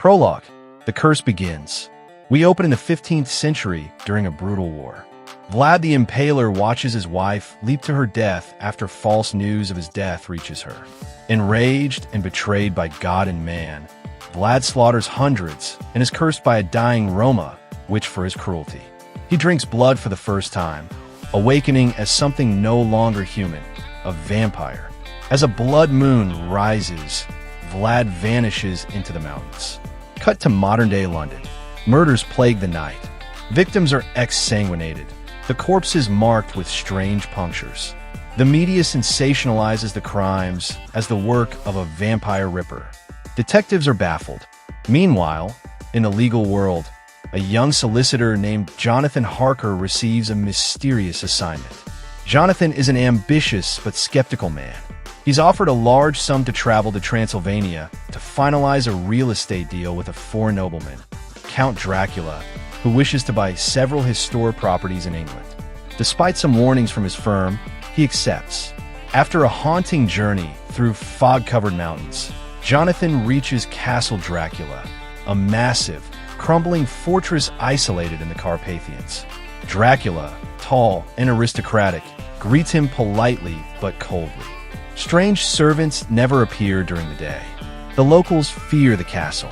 Prologue. The curse begins. We open in the 15th century during a brutal war. Vlad the Impaler watches his wife leap to her death after false news of his death reaches her. Enraged and betrayed by God and man, Vlad slaughters hundreds and is cursed by a dying Roma, witch, for his cruelty. He drinks blood for the first time, awakening as something no longer human, a vampire. As a blood moon rises, Vlad vanishes into the mountains. Cut to modern-day London. Murders plague the night. Victims are exsanguinated, the corpses marked with strange punctures. The media sensationalizes the crimes as the work of a vampire ripper. Detectives are baffled. Meanwhile, in the legal world, a young solicitor named Jonathan Harker receives a mysterious assignment. Jonathan is an ambitious but skeptical man. He's offered a large sum to travel to Transylvania to finalize a real estate deal with a foreign nobleman, Count Dracula, who wishes to buy several historic properties in England. Despite some warnings from his firm, he accepts. After a haunting journey through fog-covered mountains, Jonathan reaches Castle Dracula, a massive, crumbling fortress isolated in the Carpathians. Dracula, tall and aristocratic, greets him politely but coldly. Strange servants never appear during the day. The locals fear the castle.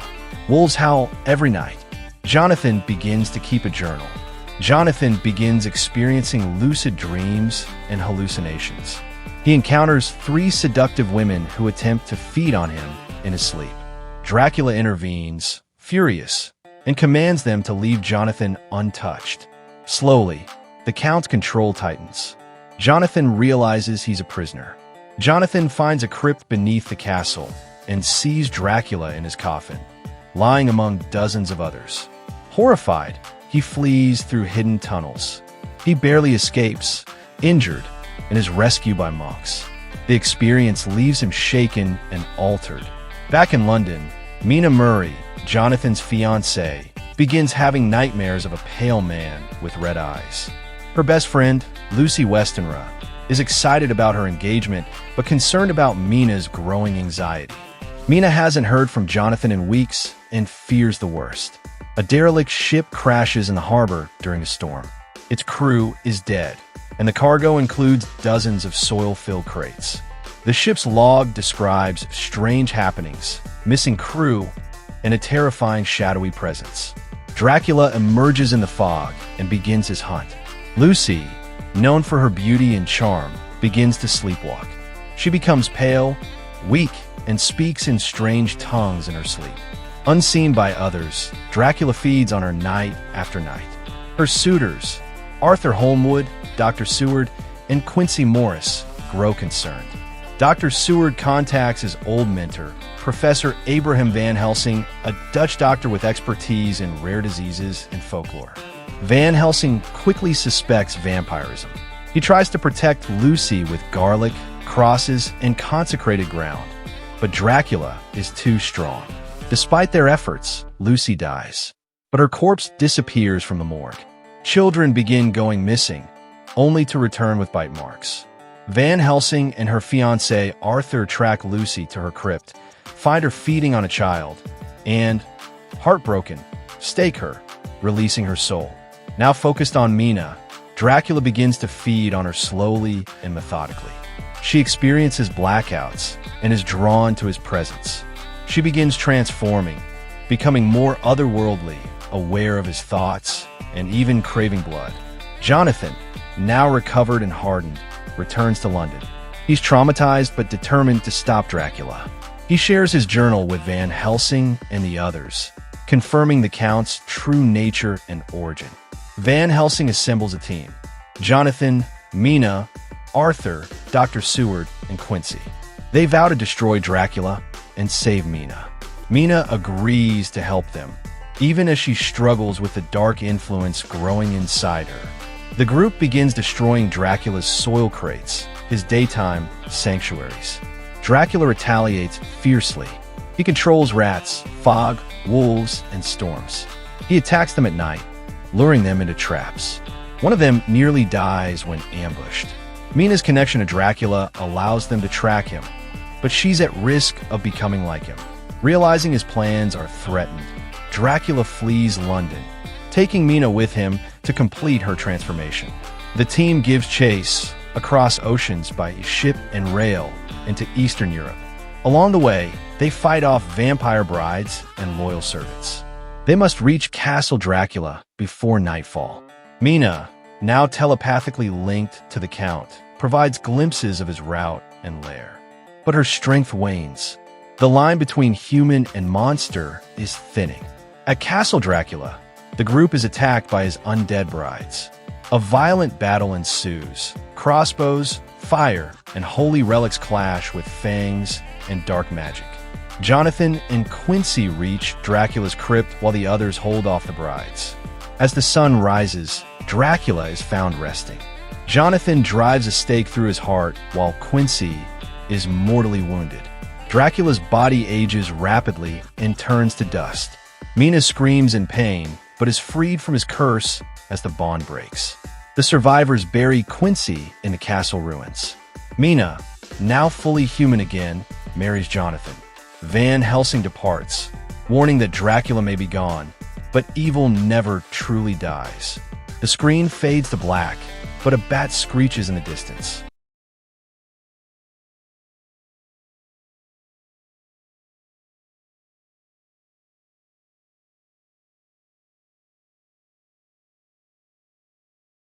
Wolves howl every night. Jonathan begins to keep a journal. Jonathan begins experiencing lucid dreams and hallucinations. He encounters 3 seductive women who attempt to feed on him in his sleep. Dracula intervenes, furious, and commands them to leave Jonathan untouched. Slowly, the Count's control tightens. Jonathan realizes he's a prisoner. Jonathan finds a crypt beneath the castle and sees Dracula in his coffin, lying among dozens of others. Horrified, he flees through hidden tunnels. He barely escapes, injured, and is rescued by monks. The experience leaves him shaken and altered. Back in London, Mina Murray, Jonathan's fiancée, begins having nightmares of a pale man with red eyes. Her best friend, Lucy Westenra, is excited about her engagement but concerned about Mina's growing anxiety. Mina hasn't heard from Jonathan in weeks and fears the worst. A derelict ship crashes in the harbor during a storm. Its crew is dead, and the cargo includes dozens of soil-filled crates. The ship's log describes strange happenings, missing crew, and a terrifying shadowy presence. Dracula emerges in the fog and begins his hunt. Lucy, known for her beauty and charm, begins to sleepwalk. She becomes pale, weak, and speaks in strange tongues in her sleep. Unseen by others, Dracula feeds on her night after night. Her suitors, Arthur Holmwood, Dr. Seward, and Quincy Morris, grow concerned. Dr. Seward contacts his old mentor, Professor Abraham Van Helsing, a Dutch doctor with expertise in rare diseases and folklore. Van Helsing quickly suspects vampirism. He tries to protect Lucy with garlic, crosses, and consecrated ground. But Dracula is too strong. Despite their efforts, Lucy dies. But her corpse disappears from the morgue. Children begin going missing, only to return with bite marks. Van Helsing and her fiancé Arthur track Lucy to her crypt, find her feeding on a child, and, heartbroken, stake her, releasing her soul. Now focused on Mina, Dracula begins to feed on her slowly and methodically. She experiences blackouts and is drawn to his presence. She begins transforming, becoming more otherworldly, aware of his thoughts, and even craving blood. Jonathan, now recovered and hardened, returns to London. He's traumatized but determined to stop Dracula. He shares his journal with Van Helsing and the others, confirming the Count's true nature and origin. Van Helsing assembles a team: Jonathan, Mina, Arthur, Dr. Seward, and Quincy. They vow to destroy Dracula and save Mina. Mina agrees to help them, even as she struggles with the dark influence growing inside her. The group begins destroying Dracula's soil crates, his daytime sanctuaries. Dracula retaliates fiercely. He controls rats, fog, wolves, and storms. He attacks them at night, luring them into traps. One of them nearly dies when ambushed. Mina's connection to Dracula allows them to track him, but she's at risk of becoming like him. Realizing his plans are threatened, Dracula flees London, taking Mina with him to complete her transformation. The team gives chase across oceans by ship and rail into Eastern Europe. Along the way, they fight off vampire brides and loyal servants. They must reach Castle Dracula before nightfall. Mina, now telepathically linked to the Count, provides glimpses of his route and lair. But her strength wanes. The line between human and monster is thinning. At Castle Dracula, the group is attacked by his undead brides. A violent battle ensues. Crossbows, fire, and holy relics clash with fangs and dark magic. Jonathan and Quincy reach Dracula's crypt while the others hold off the brides. As the sun rises, Dracula is found resting. Jonathan drives a stake through his heart while Quincy is mortally wounded. Dracula's body ages rapidly and turns to dust. Mina screams in pain, but is freed from his curse as the bond breaks. The survivors bury Quincy in the castle ruins. Mina, now fully human again, marries Jonathan. Van Helsing departs, warning that Dracula may be gone, but evil never truly dies. The screen fades to black, but a bat screeches in the distance.